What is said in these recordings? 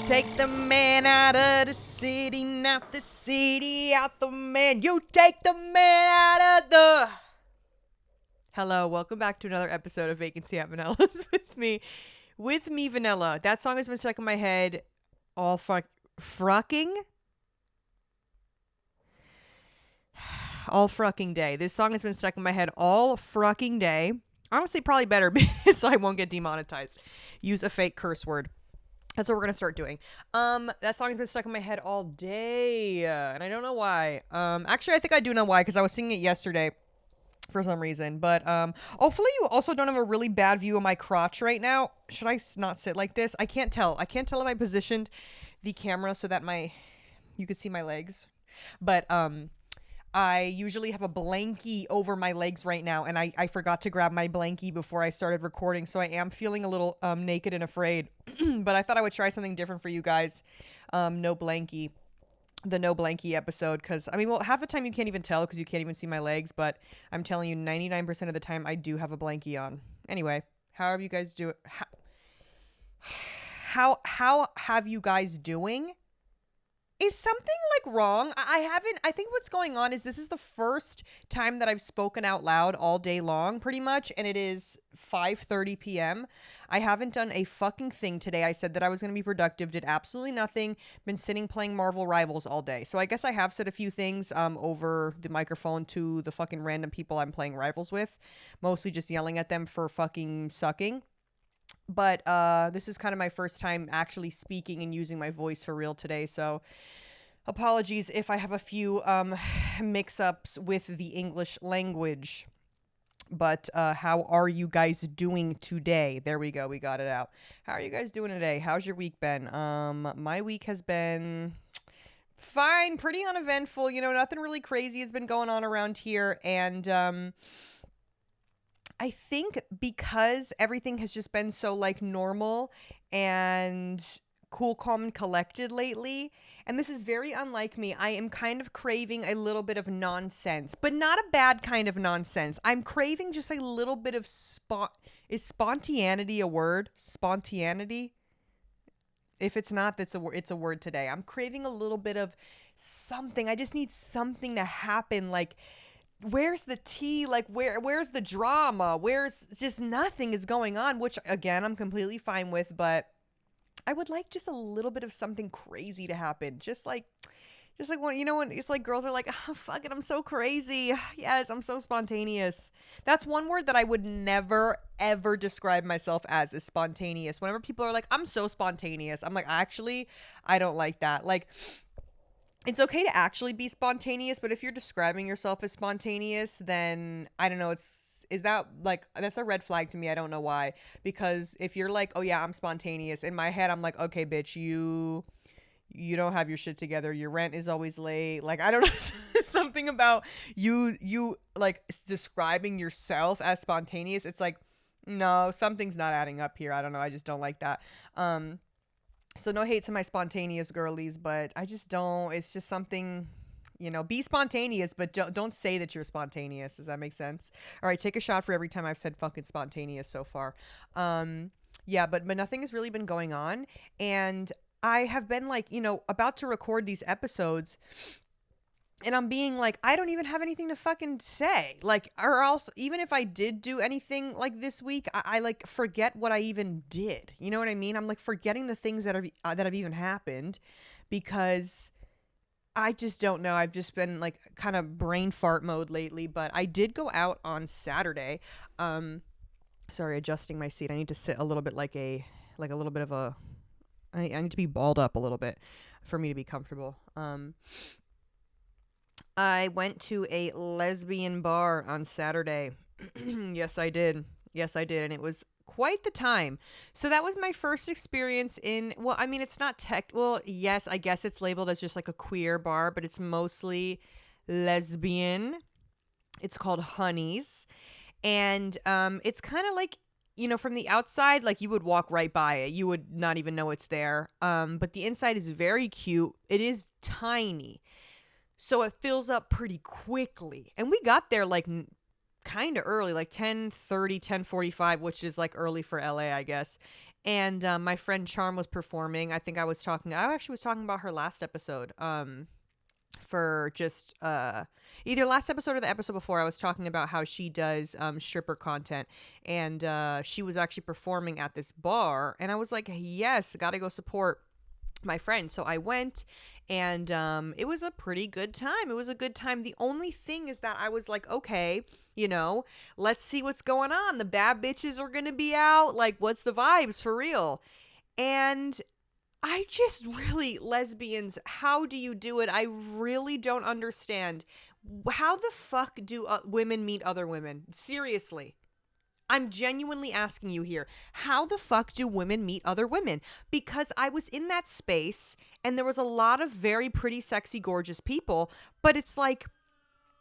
take the man out of the city, not the city out the man. You take the man out of the... Hello, welcome back to another episode of Vacancy at Vanilla's with me, Vanilla. That song has been stuck in my head all fucking day. This song has been stuck in my head all fucking day. Honestly, probably better so I won't get demonetized. Use a fake curse word. That's what we're gonna start doing. That song has been stuck in my head all day, and I don't know why. Actually, I think I do know why, because I was singing it yesterday for some reason. But hopefully you also don't have a really bad view of my crotch right now. Should I not sit like this? I can't tell. I can't tell if I positioned the camera so that you could see my legs. But I usually have a blankie over my legs right now, and I forgot to grab my blankie before I started recording, so I am feeling a little naked and afraid. But I thought I would try something different for you guys. The no blankie episode, because I mean, well, half the time you can't even tell because you can't even see my legs, but I'm telling you, 99% of the time I do have a blankie on. Anyway, how have you guys how have you guys doing? Is something like wrong? I think what's going on is this is the first time that I've spoken out loud all day long, pretty much, and it is 5:30 p.m. I haven't done a fucking thing today. I said that I was going to be productive, did absolutely nothing, been sitting playing Marvel Rivals all day. So I guess I have said a few things over the microphone to the fucking random people I'm playing Rivals with, mostly just yelling at them for fucking sucking. But this is kind of my first time actually speaking and using my voice for real today, so apologies if I have a few mix-ups with the English language. But how are you guys doing today? There we go, we got it out. How are you guys doing today? How's your week been? My week has been fine, pretty uneventful, nothing really crazy has been going on around here, and I think because everything has just been so like normal and cool, calm, and collected lately, and this is very unlike me, I am kind of craving a little bit of nonsense, but not a bad kind of nonsense. I'm craving just a little bit of is spontaneity a word? Spontaneity? If it's not, it's a word today. I'm craving a little bit of something. I just need something to happen, like, where's the tea? Like, where's the drama? Where's just nothing is going on, which again, I'm completely fine with, but I would like just a little bit of something crazy to happen. Just like when, when it's like girls are like, oh, fuck it, I'm so crazy. Yes, I'm so spontaneous. That's one word that I would never, ever describe myself as, is spontaneous. Whenever people are like, I'm so spontaneous, I'm like, actually, I don't like that. Like, it's okay to actually be spontaneous, but if you're describing yourself as spontaneous, then I don't know, is that like, that's a red flag to me. I don't know why. Because if you're like, oh yeah, I'm spontaneous, in my head I'm like, okay, bitch, you don't have your shit together. Your rent is always late. Like, I don't know, something about you like describing yourself as spontaneous. It's like, no, something's not adding up here. I don't know. I just don't like that. So no hate to my spontaneous girlies, but I just don't, it's just something, be spontaneous, but don't say that you're spontaneous. Does that make sense? All right, take a shot for every time I've said fucking spontaneous so far. Yeah, but nothing has really been going on. And I have been like, about to record these episodes, and I'm being like, I don't even have anything to fucking say. Like, or else, even if I did do anything like this week, I like forget what I even did. You know what I mean? I'm like forgetting the things that have even happened, because I just don't know. I've just been like kind of brain fart mode lately. But I did go out on Saturday. Sorry, adjusting my seat. I need to sit a little bit like a little bit of a. I need to be balled up a little bit for me to be comfortable. I went to a lesbian bar on Saturday. Yes, I did. And it was quite the time. So that was my first experience in, well, I mean, it's not well, yes, I guess it's labeled as just like a queer bar, but it's mostly lesbian. It's called Honey's. And it's kind of like, from the outside, like you would walk right by it. You would not even know it's there. But the inside is very cute. It is tiny. So it fills up pretty quickly. And we got there like kind of early, like 10:30, 10:45, which is like early for LA, I guess. And my friend Charm was performing. I actually was talking about her last episode. For just either last episode or the episode before, I was talking about how she does stripper content, and she was actually performing at this bar, and I was like, yes, gotta go support my friend. So I went, and it was a pretty good time. It was a good time. The only thing is that I was like, okay, let's see what's going on. The bad bitches are gonna be out. Like, what's the vibes for real? And I just really, lesbians, how do you do it? I really don't understand. How the fuck do women meet other women? Seriously. I'm genuinely asking you here. How the fuck do women meet other women? Because I was in that space and there was a lot of very pretty, sexy, gorgeous people, but it's like,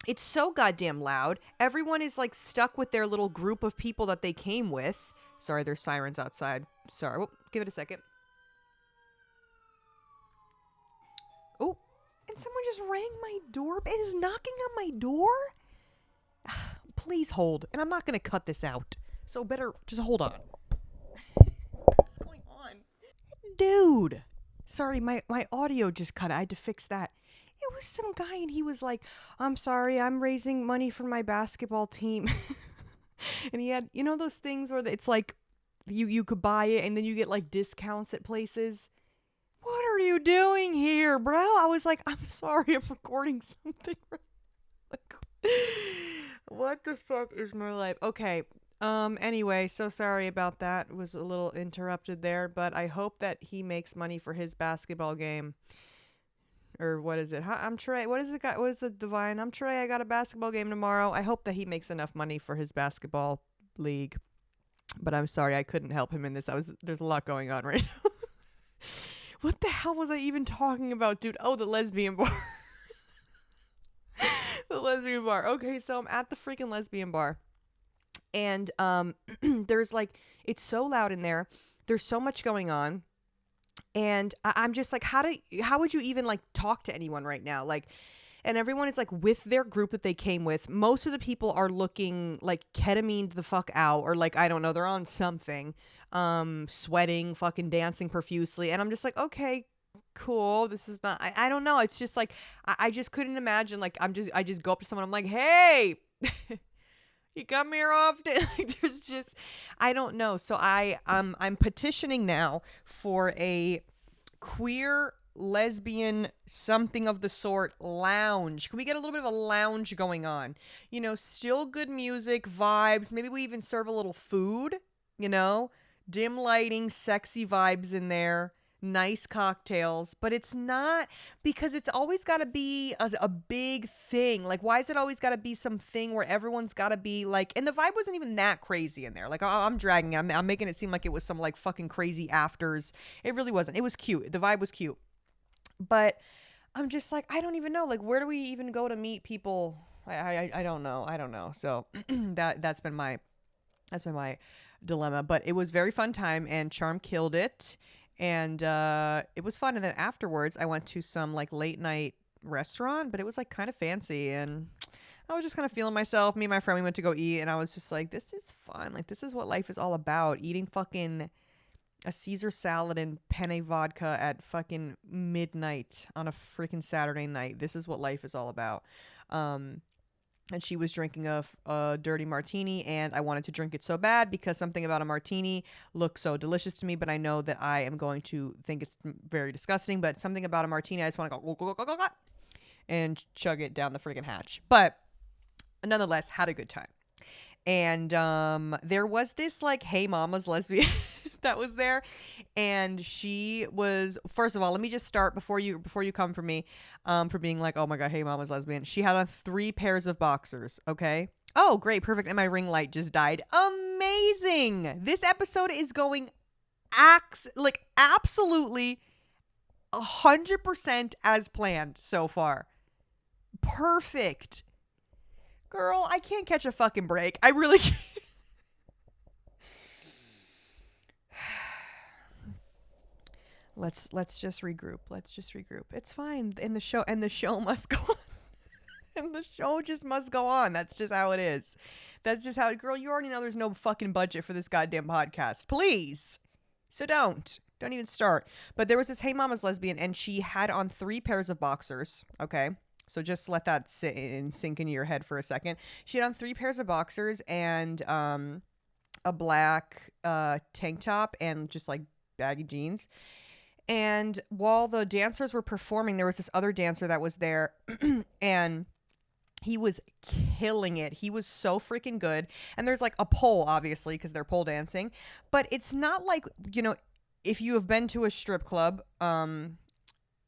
it's so goddamn loud. Everyone is like stuck with their little group of people that they came with. Sorry, there's sirens outside. Sorry, give it a second. Oh, and someone just rang my door. It is knocking on my door? Please hold. And I'm not going to cut this out. So better just hold on. What's going on? Dude. Sorry, my audio just cut. I had to fix that. It was some guy and he was like, I'm sorry, I'm raising money for my basketball team. And he had, those things where it's like you could buy it and then you get like discounts at places. What are you doing here, bro? I was like, I'm sorry, I'm recording something. Like, what the fuck is my life? Okay. Anyway, so sorry about that. It was a little interrupted there, but I hope that he makes money for his basketball game. Or what is it? I'm Trey. What is the guy? What is the divine? I'm Trey. I got a basketball game tomorrow. I hope that he makes enough money for his basketball league. But I'm sorry, I couldn't help him in this. There's a lot going on right now. What the hell was I even talking about, dude? Oh, the lesbian bar. The lesbian bar. Okay, so I'm at the freaking lesbian bar. And there's like, it's so loud in there. There's so much going on. And I'm just like, how would you even like talk to anyone right now? Like, and everyone is like with their group that they came with. Most of the people are looking like ketamine the fuck out, or like, I don't know, they're on something, sweating, fucking dancing profusely. And I'm just like, okay, cool. This is not, I don't know. It's just like, I just couldn't imagine. Like, I just go up to someone. I'm like, hey, you come here often? Like, there's just, I don't know. So I'm petitioning now for a queer lesbian something of the sort lounge. Can we get a little bit of a lounge going on? Still good music, vibes. Maybe we even serve a little food, dim lighting, sexy vibes in there, nice cocktails. But it's not, because it's always got to be a big thing. Like, why is it always got to be something where everyone's got to be like, and the vibe wasn't even that crazy in there. Like, I'm dragging it. I'm making it seem like it was some like fucking crazy afters. It really wasn't. It was cute. The vibe was cute. But I'm just like, I don't even know. Like, where do we even go to meet people? I don't know. So that's been my dilemma. But it was very fun time, and Charm killed it, and it was fun. And then afterwards, I went to some like late night restaurant, but it was like kind of fancy, and I was just kind of feeling myself. Me and my friend, we went to go eat, and I was just like, this is fun. Like, this is what life is all about. Eating fucking a Caesar salad and penne vodka at fucking midnight on a freaking Saturday night. This is what life is all about. And she was drinking a dirty martini, and I wanted to drink it so bad because something about a martini looks so delicious to me, but I know that I am going to think it's very disgusting. But something about a martini, I just want to go and chug it down the freaking hatch. But nonetheless, had a good time. And there was this like Hey Mama's lesbian that was there, and she was, first of all, let me just start before you come for me for being like, oh my god, Hey Mama's lesbian. She had on 3 pairs of boxers. Okay, oh great, perfect. And my ring light just died. Amazing. This episode is going absolutely 100% as planned so far. Perfect. Girl, I can't catch a fucking break. I really can't. Let's just regroup. It's fine. And the show must go on. And the show just must go on. That's just how it is. That's just how, girl, you already know there's no fucking budget for this goddamn podcast. Please. So don't even start. But there was this Hey Mama's Lesbian, and she had on 3 pairs of boxers. Okay. So just let that sit and sink into your head for a second. She had on 3 pairs of boxers and a black tank top and just like baggy jeans. And while the dancers were performing, there was this other dancer that was there and he was killing it. He was so freaking good. And there's like a pole, obviously, because they're pole dancing. But it's not like, you know, if you have been to a strip club,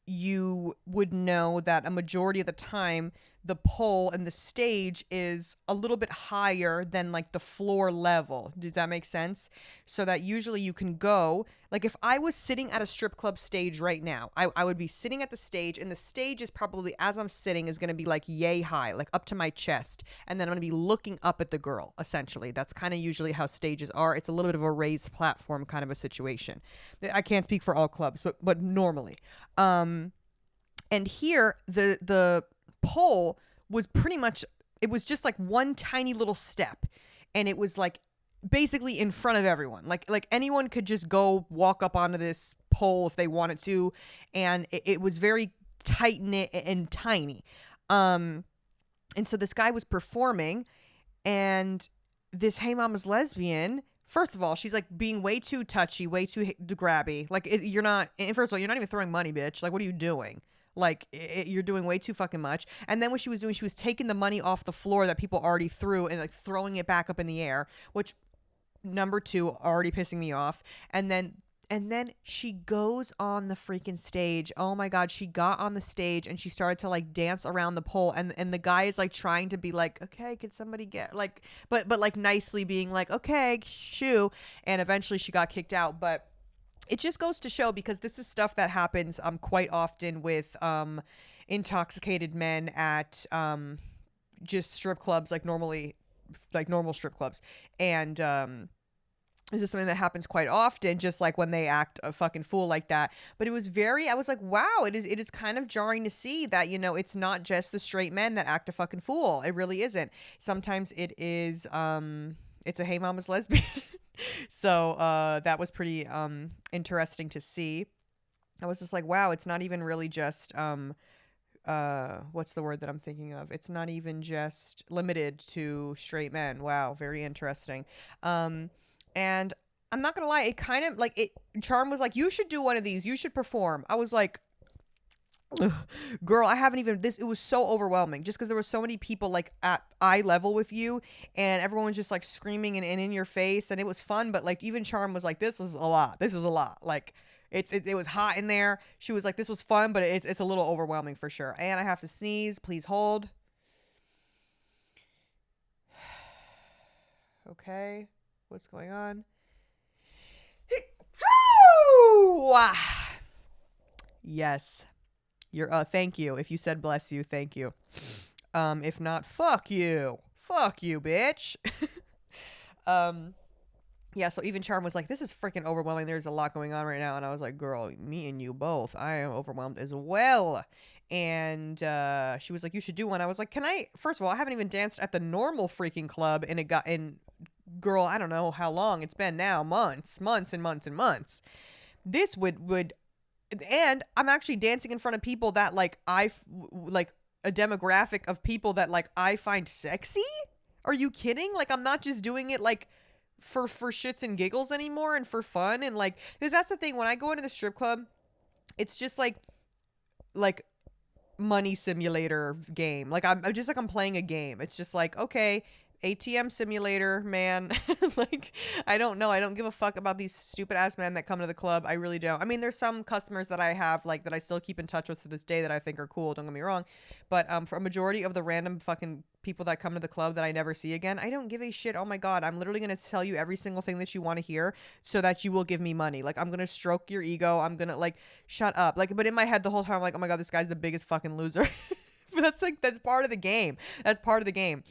you would know that a majority of the time the pole and the stage is a little bit higher than like the floor level. Does that make sense? So that usually you can go, like if I was sitting at a strip club stage right now, I would be sitting at the stage, and the stage is probably, as I'm sitting, is going to be like yay high, like up to my chest. And then I'm going to be looking up at the girl, essentially. That's kind of usually how stages are. It's a little bit of a raised platform kind of a situation. I can't speak for all clubs, but normally. And here, the pole was pretty much, it was just like one tiny little step, and it was like basically in front of everyone. Like anyone could just go walk up onto this pole if they wanted to, and it was very tight knit and tiny. And so this guy was performing, and this Hey Mama's Lesbian, first of all, she's like being way too touchy, way too grabby. Like you're not, and first of all, you're not even throwing money, bitch. Like, what are you doing? Like, you're doing way too fucking much. And then what she was doing, she was taking the money off the floor that people already threw and like throwing it back up in the air, which, number 2, already pissing me off. And then she goes on the freaking stage. Oh my God, she got on the stage and she started to like dance around the pole. And the guy is like trying to be like, okay, can somebody get like, but like nicely being like, okay, shoo. And eventually she got kicked out. But it just goes to show, because this is stuff that happens quite often with intoxicated men at just strip clubs, like normally, like normal strip clubs. And this is something that happens quite often, just like when they act a fucking fool like that. But it was I was like, wow, it is kind of jarring to see that, you know, it's not just the straight men that act a fucking fool. It really isn't. Sometimes it is, it's a Hey Mama's Lesbian. So that was pretty interesting to see. I was just like, wow, it's not even really just what's the word that I'm thinking of? It's not even just limited to straight men. Wow, very interesting. And I'm not gonna lie, it kind of like Charm was like, you should do one of these, you should perform. I was like, ugh, girl, I haven't even it was so overwhelming just because there were so many people like at eye level with you, and everyone was just like screaming and in your face, and it was fun. But like even Charm was like, this is a lot, like it was hot in there. She was like, this was fun, but it's a little overwhelming for sure. And I have to sneeze, please hold. Okay, what's going on? Yes. You're thank you. If you said bless you, thank you. If not, fuck you. Fuck you, bitch. Yeah, so even Charm was like, this is freaking overwhelming. There's a lot going on right now. And I was like, girl, me and you both. I am overwhelmed as well. And she was like, you should do one. I was like, can I? First of all, I haven't even danced at the normal freaking club girl, I don't know how long it's been now. Months and months. This would and I'm actually dancing in front of people that like like a demographic of people that like I find sexy. Are you kidding? Like, I'm not just doing it like for shits and giggles anymore and for fun. And like, because that's the thing, when I go into the strip club, it's just like money simulator game. Like I'm just like, I'm playing a game. It's just like, okay, ATM simulator, man. Like, I don't know. I don't give a fuck about these stupid ass men that come to the club. I really don't. I mean, there's some customers that I have, like, that I still keep in touch with to this day that I think are cool. Don't get me wrong. But for a majority of the random fucking people that come to the club that I never see again, I don't give a shit. Oh my God. I'm literally going to tell you every single thing that you want to hear so that you will give me money. Like, I'm going to stroke your ego. I'm going to, like, shut up. Like, but in my head the whole time, I'm like, oh my God, this guy's the biggest fucking loser. But that's part of the game. That's part of the game.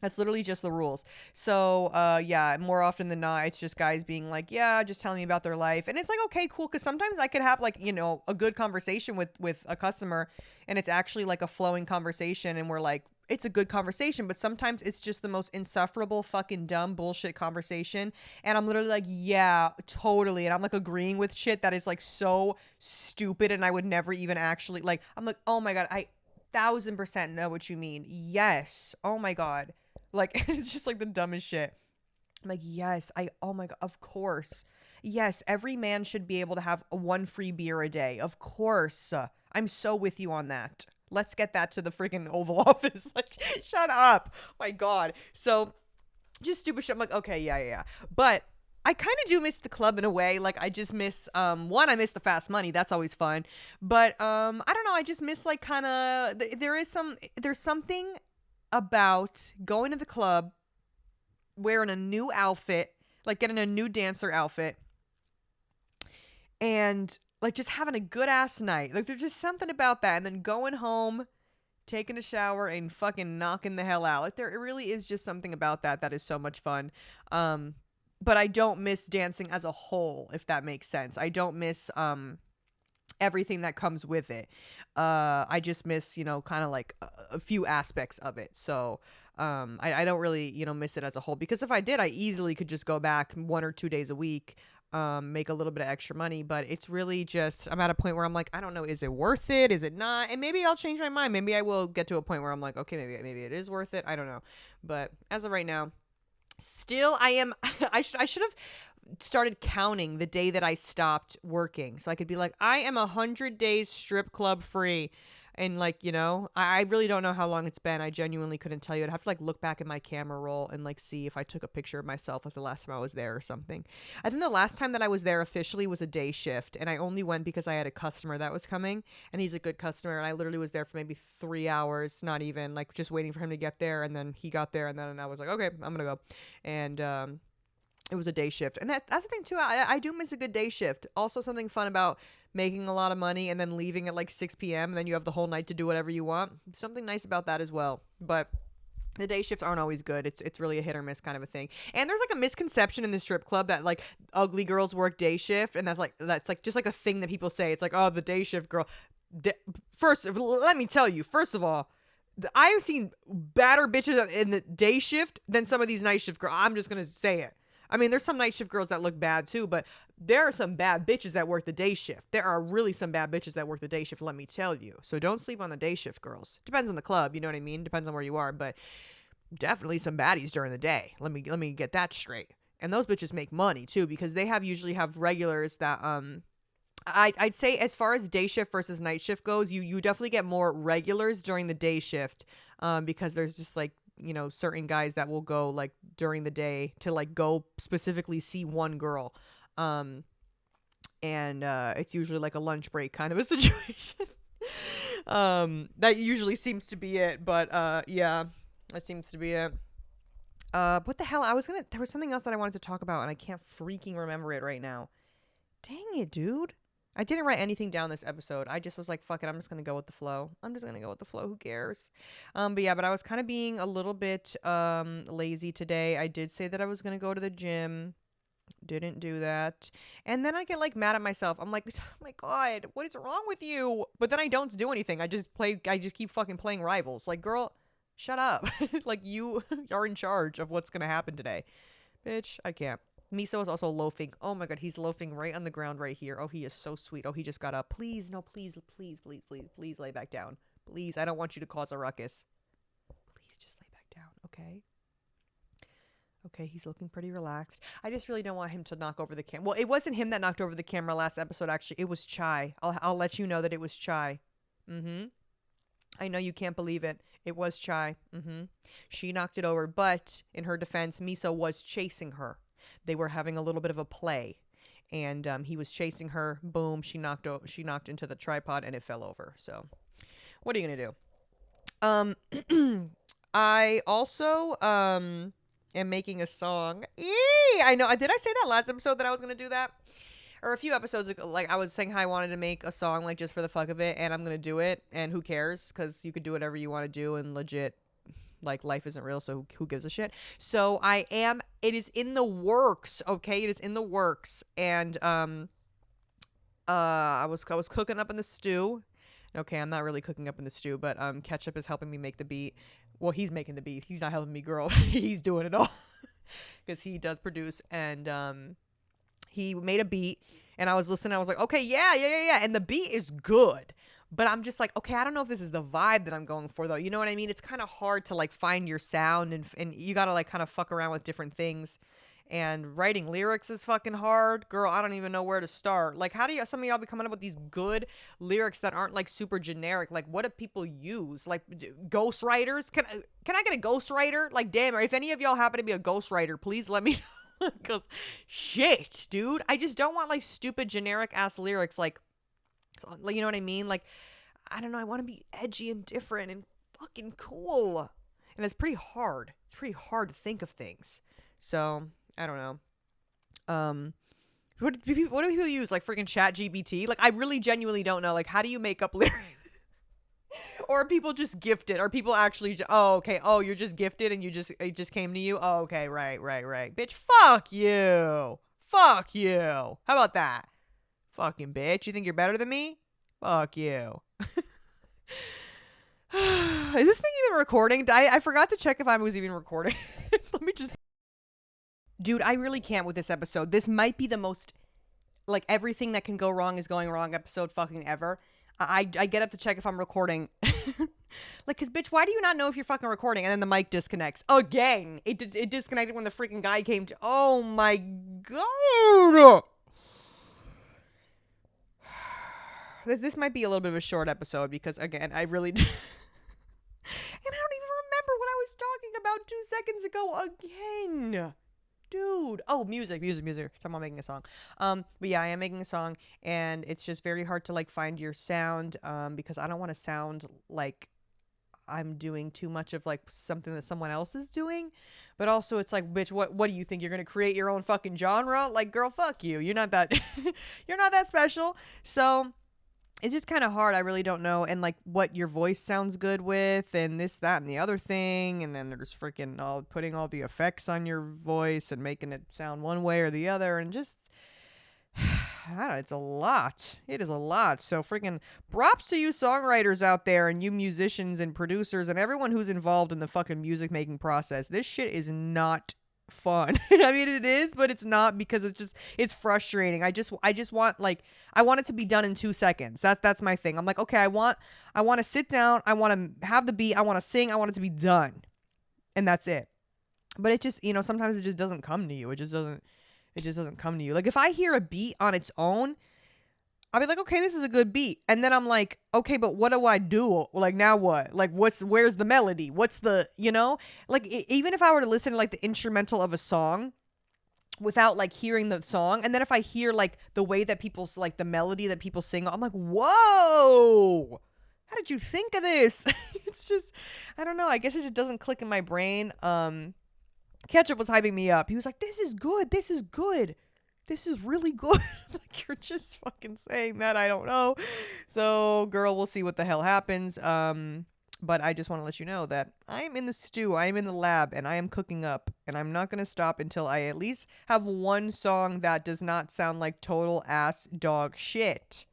That's literally just the rules. So, yeah, more often than not, it's just guys being like, yeah, just telling me about their life. And it's like, okay, cool. Cause sometimes I could have like, a good conversation with a customer, and it's actually like a flowing conversation. And we're like, it's a good conversation, but sometimes it's just the most insufferable, fucking dumb bullshit conversation. And I'm literally like, yeah, totally. And I'm like agreeing with shit that is like so stupid. And I would never even actually like, I'm like, oh my God, I 1000% know what you mean. Yes. Oh my God. Like, it's just like the dumbest shit. I'm like, yes, oh my God, of course. Yes, every man should be able to have one free beer a day. Of course. I'm so with you on that. Let's get that to the freaking Oval Office. Like, shut up. My God. So, just stupid shit. I'm like, okay, yeah. But I kind of do miss the club in a way. Like, I just miss, one, I miss the fast money. That's always fun. But, I don't know. I just miss, like, kind of, there's something about going to the club, wearing a new outfit, like getting a new dancer outfit, and like just having a good ass night. Like there's just something about that. And then going home, taking a shower, and fucking knocking the hell out. Like there it really is just something about that is so much fun. But I don't miss dancing as a whole, if that makes sense. I don't miss everything that comes with it. I just miss, kind of like a few aspects of it. So I don't really, miss it as a whole, because if I did, I easily could just go back 1 or 2 days a week, make a little bit of extra money. But it's really just, I'm at a point where I'm like, I don't know, is it worth it? Is it not? And maybe I'll change my mind. Maybe I will get to a point where I'm like, okay, maybe it is worth it. I don't know. But as of right now, still I am I should have started counting the day that I stopped working, so I could be like, I am 100 days strip club free. And like, I really don't know how long it's been. I genuinely couldn't tell you. I'd have to like look back at my camera roll and like see if I took a picture of myself like the last time I was there or something. I think the last time that I was there officially was a day shift, and I only went because I had a customer that was coming, and he's a good customer, and I literally was there for maybe 3 hours, not even, like just waiting for him to get there. And then he got there, and then I was like, okay, I'm gonna go. And it was a day shift. And that's the thing too. I do miss a good day shift. Also, something fun about making a lot of money and then leaving at like 6 p.m. and then you have the whole night to do whatever you want. Something nice about that as well. But the day shifts aren't always good. It's really a hit or miss kind of a thing. And there's like a misconception in the strip club that like ugly girls work day shift, and that's like just like a thing that people say. It's like, oh, the day shift girl. First, let me tell you. First of all, I've seen badder bitches in the day shift than some of these night shift girls. I'm just gonna say it. I mean, there's some night shift girls that look bad too, but there are some bad bitches that work the day shift. There are really some bad bitches that work the day shift, let me tell you. So don't sleep on the day shift girls. Depends on the club, you know what I mean? Depends on where you are, but definitely some baddies during the day. Let me get that straight. And those bitches make money too, because they usually have regulars that I'd say as far as day shift versus night shift goes, you definitely get more regulars during the day shift, because there's just like, certain guys that will go like during the day to like go specifically see one girl. And it's usually like a lunch break kind of a situation. That usually seems to be it, but yeah, that seems to be it. What the hell? There was something else that I wanted to talk about, and I can't freaking remember it right now. Dang it, dude. I didn't write anything down this episode. I just was like, fuck it, I'm just going to go with the flow. Who cares? But I was kind of being a little bit lazy today. I did say that I was going to go to the gym. Didn't do that. And then I get like mad at myself. I'm like, oh my God, what is wrong with you? But then I don't do anything. I just keep fucking playing Rivals. Like, girl, shut up. Like, you are in charge of what's going to happen today. Bitch, I can't. Miso is also loafing. Oh my God, he's loafing right on the ground right here. Oh, he is so sweet. Oh, he just got up. Please, no, please lay back down. Please, I don't want you to cause a ruckus. Please just lay back down, okay? Okay, he's looking pretty relaxed. I just really don't want him to knock over the camera. Well, it wasn't him that knocked over the camera last episode, actually. It was Chai. I'll let you know that it was Chai. I know you can't believe it. It was Chai. She knocked it over, but in her defense, Miso was chasing her. They were having a little bit of a play, and he was chasing her. Boom, she knocked into the tripod, and it fell over. So what are you gonna do? I also am making a song. I know. Did I say that last episode that I was gonna do that? Or a few episodes ago, like I was saying how I wanted to make a song like just for the fuck of it, and I'm gonna do it, and who cares, because you could do whatever you want to do, and legit Like, life isn't real, so who gives a shit? So it is in the works, okay? It is in the works. And I was cooking up in the stew. Okay, I'm not really cooking up in the stew, but Ketchup is helping me make the beat. Well, he's making the beat. He's not helping me, girl. He's doing it all because he does produce. And he made a beat, and I was listening. I was like, okay, yeah. And the beat is good, but I'm just like, okay, I don't know if this is the vibe that I'm going for, though. You know what I mean? It's kind of hard to like find your sound, and you gotta like kind of fuck around with different things. And writing lyrics is fucking hard. Girl, I don't even know where to start. Like, how do some of y'all be coming up with these good lyrics that aren't like super generic? Like, what do people use? Like, ghostwriters? Can I get a ghostwriter? Like, damn, or if any of y'all happen to be a ghostwriter, please let me know. Because shit, dude, I just don't want like stupid generic ass lyrics. Like, you know what I mean? Like, I don't know. I want to be edgy and different and fucking cool. And it's pretty hard. It's pretty hard to think of things. So I don't know. What do people use? Like freaking Chat GPT? Like, I really genuinely don't know. Like, how do you make up lyrics? Or are people just gifted? Are people actually oh, okay. Oh, you're just gifted and it just came to you? Oh, okay. Right. Bitch, fuck you. Fuck you. How about that? Fucking bitch. You think you're better than me? Fuck you. Is this thing even recording? I forgot to check if I was even recording. Let me just... Dude, I really can't with this episode. This might be the most, like, everything that can go wrong is going wrong episode fucking ever. I get up to check if I'm recording. Like, cause bitch, why do you not know if you're fucking recording? And then the mic disconnects again. It disconnected when the freaking guy came to. Oh my god. This might be a little bit of a short episode because again, I really. And I don't even remember what I was talking about 2 seconds ago again. Dude. Oh, music. Talking about making a song. But yeah, I am making a song, and it's just very hard to like find your sound, because I don't want to sound like I'm doing too much of like something that someone else is doing. But also it's like, bitch, what do you think? You're gonna create your own fucking genre? Like, girl, fuck you. You're not that you're not that special. So it's just kind of hard. I really don't know. And like what your voice sounds good with and this, that, and the other thing. And then they're just freaking all putting all the effects on your voice and making it sound one way or the other. And just, I don't know, it's a lot. It is a lot. So freaking props to you songwriters out there and you musicians and producers and everyone who's involved in the fucking music making process. This shit is not fun. I mean, it is, but it's not, because it's frustrating. I just want, like, I want it to be done in 2 seconds. That's my thing. I'm like, okay, I want to sit down, I want to have the beat, I want to sing, I want it to be done, and that's it. But it just, sometimes it just doesn't come to you. It just doesn't come to you. Like, if I hear a beat on its own, I'll be like, okay, this is a good beat. And then I'm like, okay, but what do I do? Like, now what? Like, where's the melody? What's the, like, even if I were to listen to like the instrumental of a song without like hearing the song, and then if I hear like the way that people, like the melody that people sing, I'm like, whoa, how did you think of this? It's just, I don't know. I guess it just doesn't click in my brain. Ketchup was hyping me up. He was like, this is good. This is really good. Like, you're just fucking saying that. I don't know. So, girl, we'll see what the hell happens. But I just want to let you know that I am in the stew. I am in the lab, and I am cooking up. And I'm not going to stop until I at least have one song that does not sound like total ass dog shit.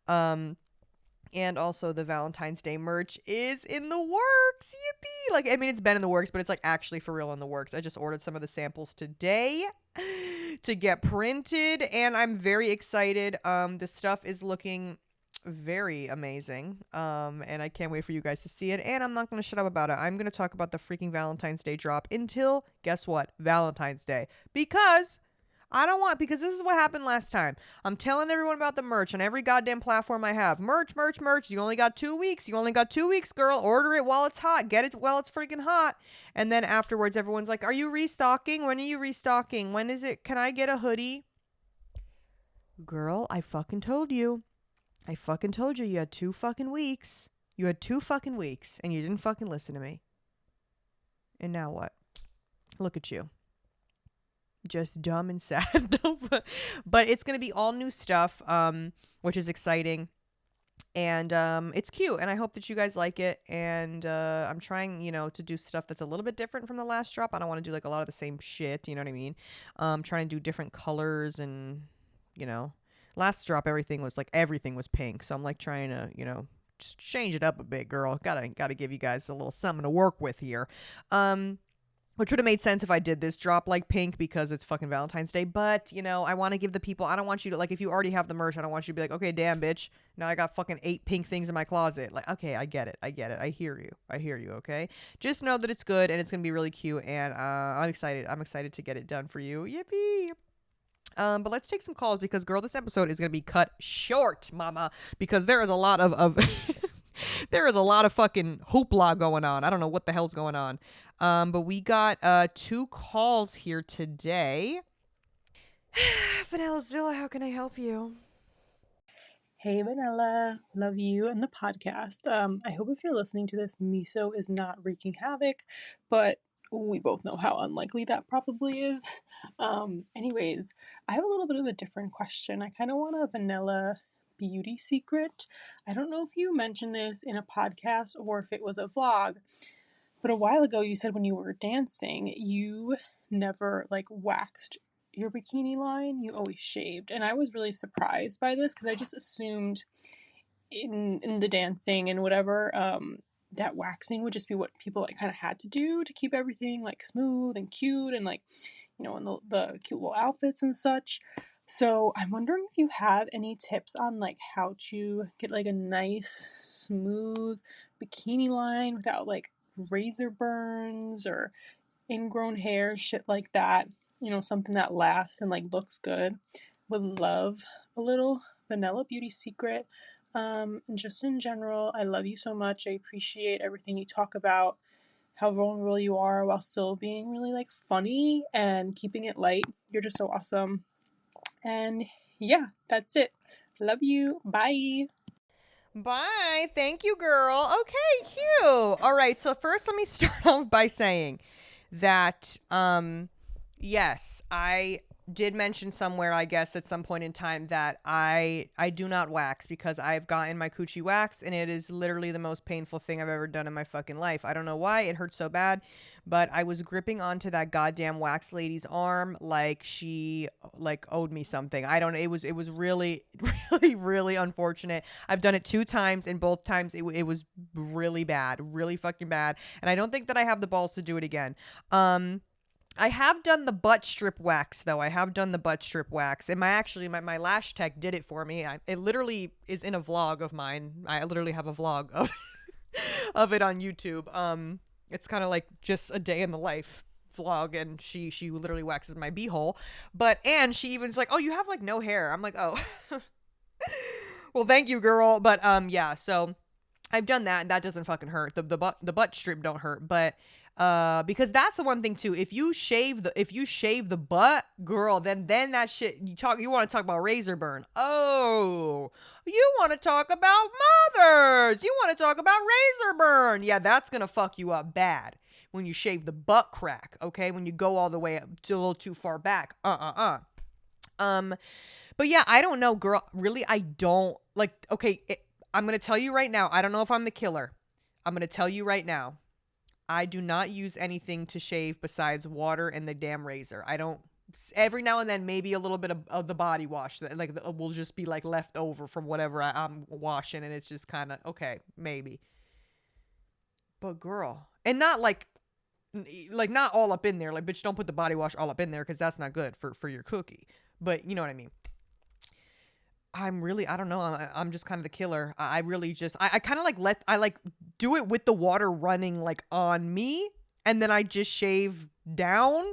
And also the Valentine's Day merch is in the works. Yippee! Like, I mean, it's been in the works, but it's like actually for real in the works. I just ordered some of the samples today to get printed, and I'm very excited. The stuff is looking very amazing. And I can't wait for you guys to see it. And I'm not going to shut up about it. I'm going to talk about the freaking Valentine's Day drop until, guess what? Valentine's Day. Because this is what happened last time. I'm telling everyone about the merch on every goddamn platform I have. Merch. You only got 2 weeks. Girl. Order it while it's hot. Get it while it's freaking hot. And then afterwards, everyone's like, are you restocking? When are you restocking? When is it? Can I get a hoodie? Girl, I fucking told you. You had 2 fucking weeks. And you didn't fucking listen to me. And now what? Look at you. Just dumb and sad. But it's going to be all new stuff, which is exciting. And it's cute, and I hope that you guys like it. And I'm trying, to do stuff that's a little bit different from the last drop. I don't want to do like a lot of the same shit, you know what I mean? Trying to do different colors, and last drop everything was pink. So I'm like trying to, just change it up a bit, girl. Gotta give you guys a little something to work with here. Which would have made sense if I did this drop like pink because it's fucking Valentine's Day. But, I want to give the people, I don't want you to, like, if you already have the merch, I don't want you to be like, okay, damn, bitch. Now I got fucking 8 pink things in my closet. Like, okay, I get it. I hear you, okay? Just know that it's good and it's going to be really cute. And I'm excited. I'm excited to get it done for you. Yippee. But let's take some calls because, girl, this episode is going to be cut short, mama. Because there is a lot of there is a lot of fucking hoopla going on. I don't know what the hell's going on. But we got 2 calls here today. Vanellas Villa, how can I help you? Hey Vanilla, love you and the podcast. I hope if you're listening to this, miso is not wreaking havoc, but we both know how unlikely that probably is. Anyways, I have a little bit of a different question. I kind of want a vanilla beauty secret. I don't know if you mentioned this in a podcast or if it was a vlog, but a while ago you said when you were dancing, you never waxed your bikini line, you always shaved. And I was really surprised by this because I just assumed in the dancing and whatever, that waxing would just be what people kind of had to do to keep everything smooth and cute and in the cute little outfits and such. So I'm wondering if you have any tips on how to get a nice smooth bikini line without razor burns or ingrown hair, shit like that. Something that lasts and looks good. Would love a little vanilla beauty secret. And just in general, I love you so much. I appreciate everything you talk about, how vulnerable you are while still being really funny and keeping it light. You're just so awesome. And yeah, that's it. Love you. Bye. Bye. Thank you, girl. Okay, cute. All right. So first, let me start off by saying that, yes, I did mention somewhere, I guess, at some point in time that I do not wax because I've gotten my coochie waxed and it is literally the most painful thing I've ever done in my fucking life. I don't know why it hurts so bad, but I was gripping onto that goddamn wax lady's arm like she owed me something. I don't know. It was really, really, really unfortunate. I've done it 2 times and both times it was really bad, really fucking bad. And I don't think that I have the balls to do it again. I have done the butt strip wax, though. I have done the butt strip wax. And my lash tech did it for me. It literally is in a vlog of mine. I literally have a vlog of of it on YouTube. It's kind of like just a day in the life vlog, and she literally waxes my beehole. And she even's like, "Oh, you have no hair." I'm like, "Oh." Well, thank you, girl. But yeah, so I've done that, and that doesn't fucking hurt. The butt strip don't hurt, but because that's the one thing too. If you shave the butt, girl, then that shit you want to talk about razor burn. Oh, you want to talk about mothers. You want to talk about razor burn. Yeah, that's going to fuck you up bad when you shave the butt crack, okay? When you go all the way up to a little too far back. But yeah, I don't know, girl. Really, I don't okay, I'm going to tell you right now. I don't know if I'm the killer. I'm going to tell you right now. I do not use anything to shave besides water and the damn razor. I don't. Every now and then, maybe a little bit of the body wash that will just be left over from whatever I'm washing, and it's just kind of okay, maybe. But girl, and not not all up in there. Bitch, don't put the body wash all up in there because that's not good for your cookie. But you know what I mean. I don't know. I'm just kind of the killer. I really just, I kind of do it with the water running on me. And then I just shave down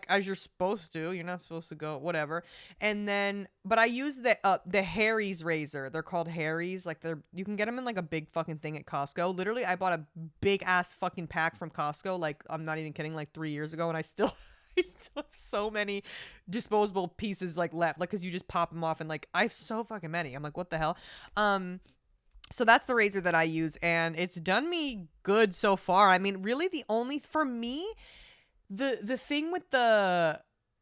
as you're supposed to. You're not supposed to go, whatever. And then, but I use the Harry's razor. They're called Harry's. You can get them in a big fucking thing at Costco. Literally, I bought a big ass fucking pack from Costco. I'm not even kidding, 3 years ago. And I still have so many disposable pieces left, because you just pop them off, and I have so fucking many. I'm like, what the hell? So that's the razor that I use, and it's done me good so far. I mean, really, for me, the thing with the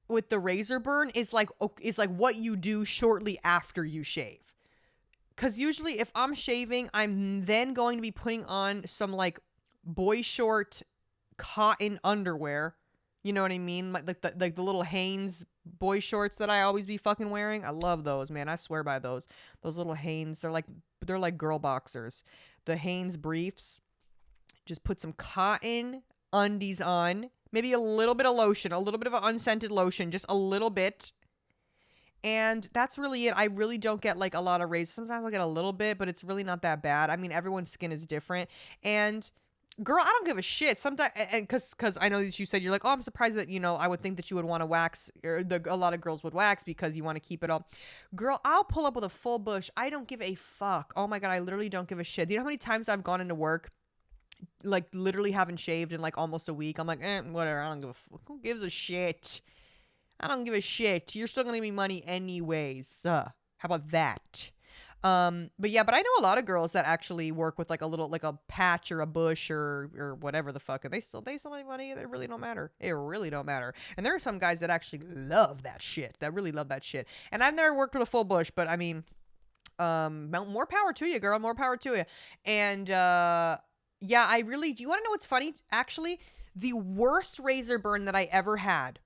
razor burn is what you do shortly after you shave. Because usually if I'm shaving, I'm then going to be putting on some like boy short cotton underwear. You know what I mean? Like the little Hanes boy shorts that I always be fucking wearing. I love those, man. I swear by those. Those little Hanes, they're like girl boxers. The Hanes briefs. Just put some cotton undies on. Maybe a little bit of lotion, a little bit of an unscented lotion, just a little bit. And that's really it. I really don't get like a lot of razors. Sometimes I get a little bit, but it's really not that bad. I mean, everyone's skin is different. And girl, I don't give a shit. Sometimes, and because I know that you said you're like, oh, I'm surprised that I would think that you would want to wax, or a lot of girls would wax because you want to keep it up. Girl, I'll pull up with a full bush. I don't give a fuck. Oh my god, I literally don't give a shit. Do you know how many times I've gone into work, like literally haven't shaved in like almost a week? I'm like, whatever. I don't give a fuck. Who gives a shit? I don't give a shit. You're still gonna give me money anyways. How about that? But I know a lot of girls that actually work with like a little, like a patch or a bush or whatever the fuck, and they still make money. It really don't matter. It really don't matter. And there are some guys that actually love that shit. That really love that shit. And I've never worked with a full bush, but I mean, more power to you, girl. More power to you. And yeah, I really. Do you want to know what's funny? Actually, the worst razor burn that I ever had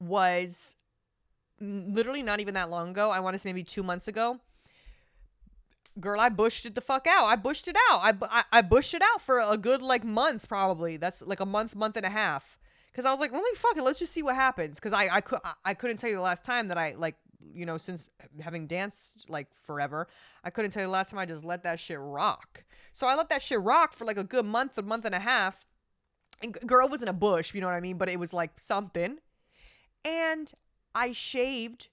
was literally not even that long ago. I want to say maybe 2 months ago. Girl, I bushed it the fuck out. I bushed it out. I bushed it out for a good like month probably. That's like a month and a half. Cause I was like, let me fuck it. Let's just see what happens. Cause I couldn't tell you the last time that I like, since having danced like forever, I couldn't tell you the last time I just let that shit rock. So I let that shit rock for like a good month, a month and a half. And girl, it wasn't a bush, you know what I mean? But it was like something. And I shaved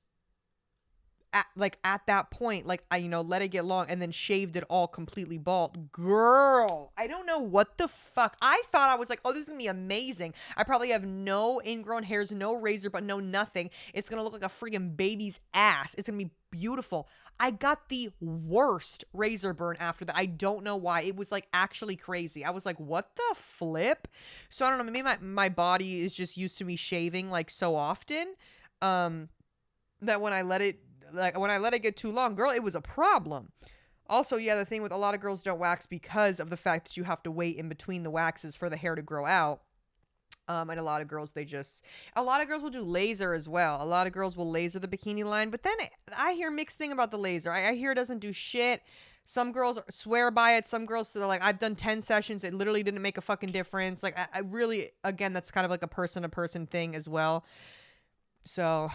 at that point, like I let it get long and then shaved it all completely bald. Girl, I don't know what the fuck. I thought I was like, oh, this is gonna be amazing. I probably have no ingrown hairs, no razor, but no nothing. It's gonna look like a freaking baby's ass. It's gonna be beautiful. I got the worst razor burn after that. I don't know why. It was like actually crazy. I was like, what the flip? So I don't know. Maybe my body is just used to me shaving like so often. That when I let it get too long, girl, it was a problem. Also, yeah, the thing with a lot of girls don't wax because of the fact that you have to wait in between the waxes for the hair to grow out. And a lot of girls, a lot of girls will do laser as well. A lot of girls will laser the bikini line, but then I hear mixed thing about the laser. I hear it doesn't do shit. Some girls swear by it. Some girls are like, I've done 10 sessions. It literally didn't make a fucking difference. Like, I really, again, that's kind of like a person to person thing as well. So,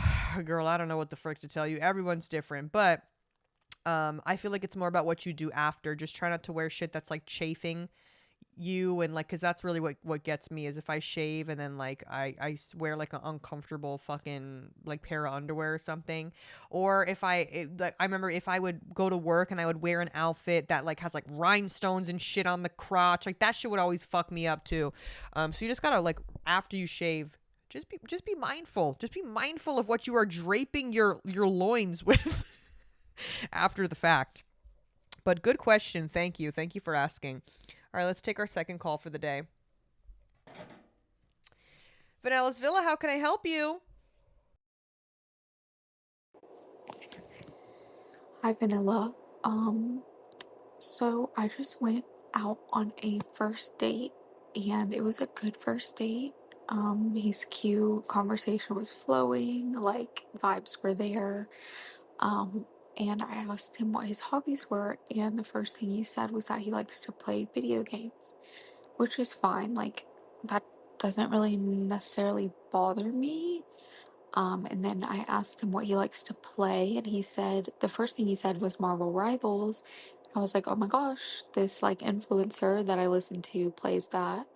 girl, I don't know what the frick to tell you. Everyone's different, but I feel like it's more about what you do after. Just try not to wear shit that's like chafing you, and like, because that's really what gets me is if I shave and then like I wear like an uncomfortable fucking like pair of underwear or something, or if like I remember if I would go to work and I would wear an outfit that like has like rhinestones and shit on the crotch, like that shit would always fuck me up too. So you just gotta like after you shave. Just be mindful. Just be mindful of what you are draping your loins with after the fact. But good question. Thank you. Thank you for asking. All right, let's take our second call for the day. Vanella's Villa, how can I help you? Hi, Vanilla. So I just went out on a first date and it was a good first date. He's cute, conversation was flowing, like vibes were there. Um, and I asked him what his hobbies were, and the first thing he said was that he likes to play video games, which is fine. Like, that doesn't really necessarily bother me. And then I asked him what he likes to play, and he said the first thing he said was Marvel Rivals. I was like, oh my gosh, this like influencer that I listen to plays that.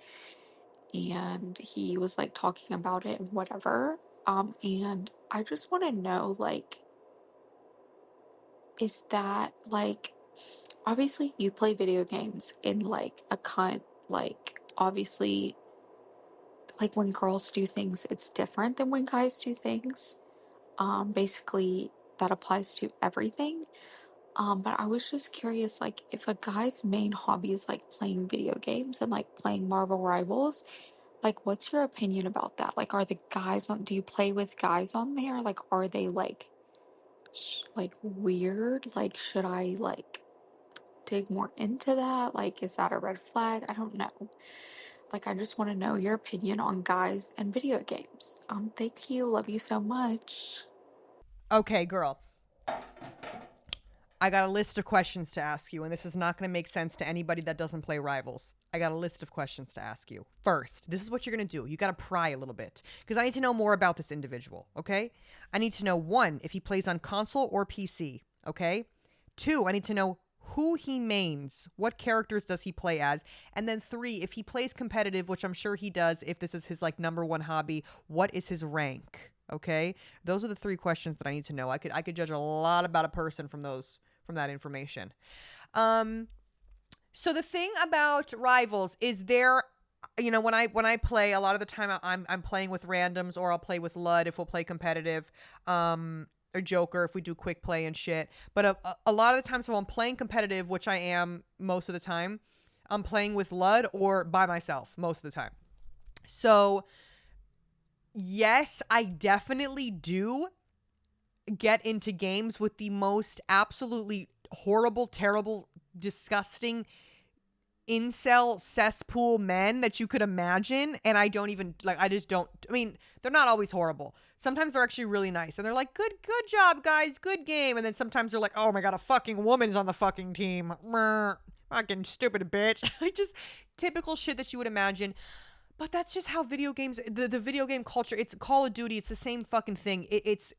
And he was like talking about it and whatever. And I just want to know, like, is that like, obviously you play video games in like a cunt, like, obviously, like when girls do things, it's different than when guys do things. Basically, that applies to everything. But I was just curious, like, if a guy's main hobby is like playing video games and like playing Marvel Rivals, like, what's your opinion about that? Like, are the guys on, do you play with guys on there? Like, are they like like weird. Like, should I like dig more into that? Like, is that a red flag? I don't know. Like, I just want to know your opinion on guys and video games. Thank you. Love you so much. Okay, girl. I got a list of questions to ask you, and this is not going to make sense to anybody that doesn't play Rivals. I got a list of questions to ask you. First, this is what you're going to do. You got to pry a little bit because I need to know more about this individual, okay? I need to know, one, if he plays on console or PC, okay? Two, I need to know who he mains, what characters does he play as, and then three, if he plays competitive, which I'm sure he does, if this is his like number one hobby, what is his rank? Okay, those are the three questions that I need to know. I could judge a lot about a person from that information. So the thing about Rivals is there, you know, when I play, a lot of the time I'm playing with randoms, or I'll play with Lud if we'll play competitive, or Joker if we do quick play and shit. But a lot of the times when I'm playing competitive, which I am most of the time, I'm playing with Lud or by myself most of the time. So yes, I definitely do get into games with the most absolutely horrible, terrible, disgusting incel cesspool men that you could imagine. And I don't even like, I just don't, I mean, they're not always horrible. Sometimes they're actually really nice and they're like, good job, guys, good game. And then sometimes they're like, oh my God, a fucking woman's on the fucking team. Fucking stupid bitch. Like, just typical shit that you would imagine. But that's just how video games, the video game culture, it's Call of Duty. It's the same fucking thing. It's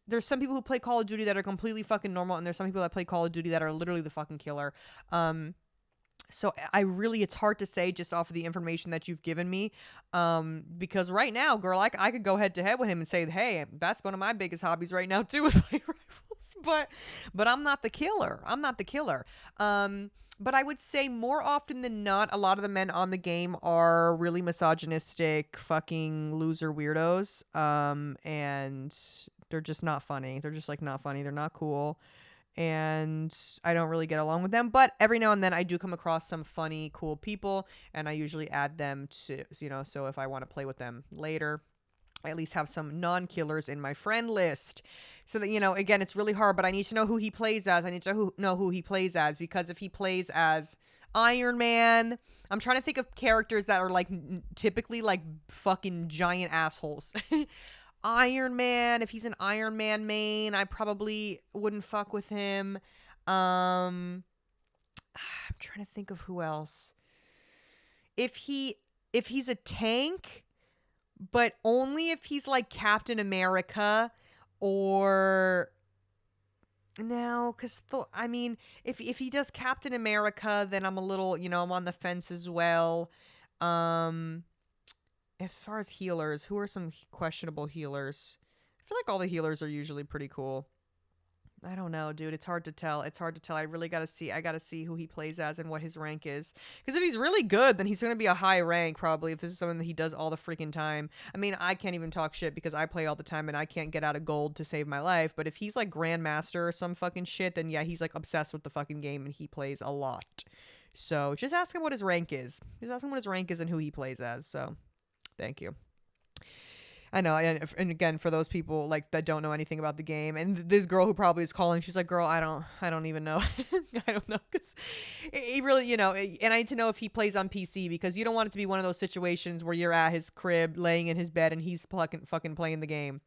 there's some people who play Call of Duty that are completely fucking normal, and there's some people that play Call of Duty that are literally the fucking killer. So I really, it's hard to say just off of the information that you've given me. Because right now, girl, I could go head to head with him and say, hey, that's one of my biggest hobbies right now too, is playing rifles. But I'm not the killer. But I would say more often than not, a lot of the men on the game are really misogynistic, fucking loser weirdos. And they're just not funny. They're just like not funny. They're not cool. And I don't really get along with them. But every now and then I do come across some funny, cool people. And I usually add them to, you know, so if I want to play with them later, I at least have some non-killers in my friend list. So that, you know, again, it's really hard, but I need to know who he plays as. I need to know who he plays as, because if he plays as Iron Man, I'm trying to think of characters that are like typically like fucking giant assholes. Iron Man, if he's an Iron Man main, I probably wouldn't fuck with him. I'm trying to think of who else. If he's a tank, but only if he's like Captain America, or no, because I mean, if he does Captain America, then I'm a little, you know, I'm on the fence as well. As far as healers, who are some questionable healers? I feel like all the healers are usually pretty cool. I don't know, dude. It's hard to tell. I really gotta see who he plays as and what his rank is. Because if he's really good, then he's gonna be a high rank probably. If this is something that he does all the freaking time. I mean, I can't even talk shit because I play all the time and I can't get out of gold to save my life. But if he's like Grandmaster or some fucking shit, then yeah, he's like obsessed with the fucking game and he plays a lot. So just ask him what his rank is. Just ask him what his rank is and who he plays as. So, thank you. I know, and again, for those people like that don't know anything about the game, and this girl who probably is calling, she's like, "Girl, I don't even know, I don't know," because he really, you know, and I need to know if he plays on PC, because you don't want it to be one of those situations where you're at his crib, laying in his bed, and he's fucking playing the game,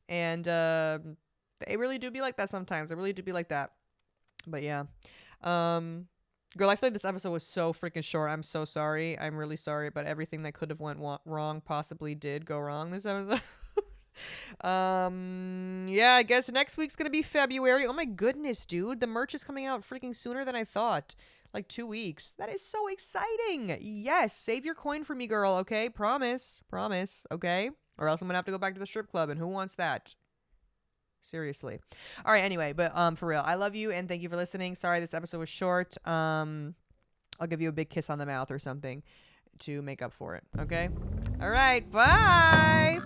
and they really do be like that sometimes. They really do be like that, but yeah, girl, I feel like this episode was so freaking short. I'm so sorry. I'm really sorry, but everything that could have went wrong possibly did go wrong this episode. Yeah, I guess next week's gonna be February. Oh my goodness, dude. The merch is coming out freaking sooner than I thought. Like 2 weeks. That is so exciting. Yes, save your coin for me, girl, okay? Promise, okay? Or else I'm gonna have to go back to the strip club, and who wants that? Seriously. All right, anyway, but for real, I love you and thank you for listening. Sorry this episode was short. I'll give you a big kiss on the mouth or something to make up for it, okay? All right, bye.